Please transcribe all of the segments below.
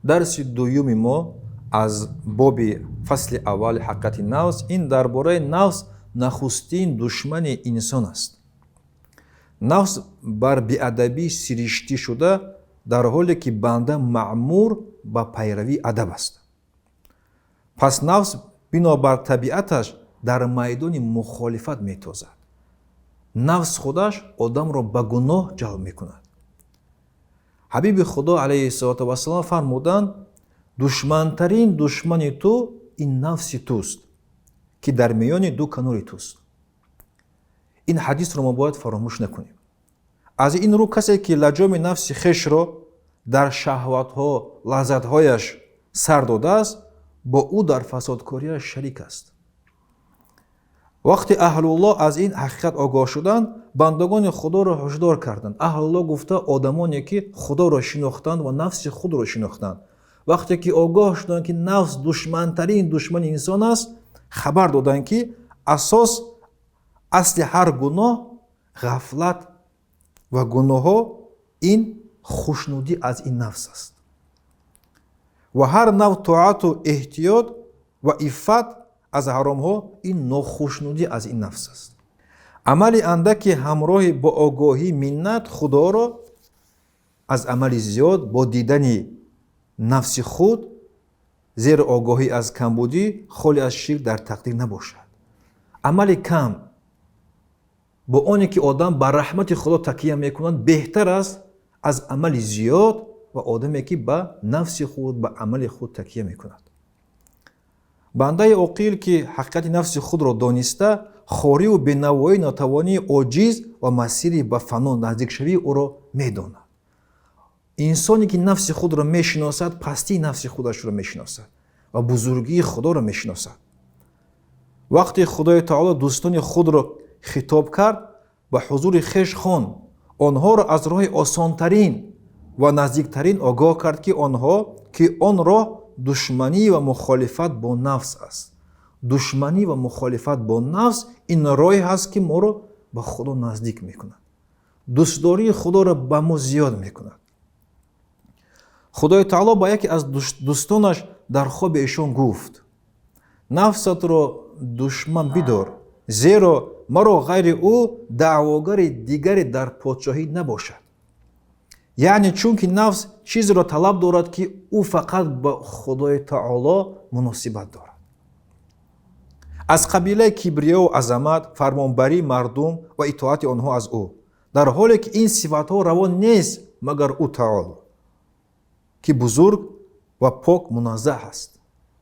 дарси дуюми мо аз боби фасли аввали ҳақиқати нафс, ин дар бораи нафс нахустин душмани инсон аст. нафс бар биадабӣ сириштӣ шуда, дар ҳоле ки банда маъмур ба пайравии адаб аст. пас нафс бинобар табиаташ дар майдони мухолифат метозад. нафс худаш одамро ба гуноҳ ҷалб мекунад. ҳабиби худо алайҳиссалоту вассалом фармуданд: душмантарин душмани ту ин нафси туст, ки дар миёни ду канори туст. ин ҳадисро мо бояд фаромӯш накунем. аз ин рӯ касе ки лаҷоми нафси хешро дар шаҳватҳо, лаззатҳояш сар додааст, бо ӯ дар фасодкорияш шарик аст. вақти аҳлуллоҳ аз ин ҳақиқат огоҳ шуданд, бандагони худоро ҳушдор карданд. аҳлуллоҳ гуфта одамоне ки худоро шинохтанд ва нафси худро шинохтанд. вақте ки огоҳ шуданд ки нафс душмантарин душмани инсон аст, хабар доданд ки асли ҳар гуноҳ ғафлат ва гуноҳҳо ин хушнудӣ аз ин нафс аст. ва ҳар нав тоату эҳтиёт ва иффат аз ҳаромҳо ин нохушнудӣ аз ин нафс аст. амали андаки ҳамроҳи бо огоҳӣ миннат худоро аз амали зиёд бо дидани нафси худ, зеро огоҳӣ аз камбудӣ холи аз ширк дар тақдир набошад. амали кам бо оне ки одам ба раҳмати худо такия мекунад беҳтар аст аз амали зиёд ва одаме ки ба нафси худ ба амали худ такия мекунад. бандаи оқил ки ҳақиқати нафси худро дониста, хориву бенавоии нотавонии оҷиз ва масири ба фано наздикшавии ӯро медонад. инсоне ки нафси худро мешиносад, пастии нафси худашро мешиносад ва бузургии худоро мешиносад. вақте худои таоло дӯстони худро хитоб кард, ба ҳузури хеш хон, онҳоро аз роҳи осонтарин ва наздиктарин огоҳ кард ки он роҳ душманӣ ва мухолифат бо нафс аст. душманӣ ва мухолифат бо нафс ин роҳе ҳаст ки моро ба худо наздик мекунад. дӯстдории худоро ба мо зиёд мекунад. худои таоло ба яке аз дӯстонаш дар хоби эшон гуфт: нафсатро душман бидор, зеро маро ғайри ӯ даъвогари дигаре дар подшоҳӣ набошад. яъне чунки нафс чизеро талаб дорад ки ӯ фақат ба худои таоло муносибат дорад. аз қабилаи кибриёву азамат, фармонбарии мардум ва итоати онҳо аз ӯ, дар ҳоле ки ин сифатҳо равон нест магар ӯ таоло, ки бузург ва пок муназзаҳ аст.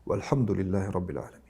валҳамдулиллаҳи роббил аламин.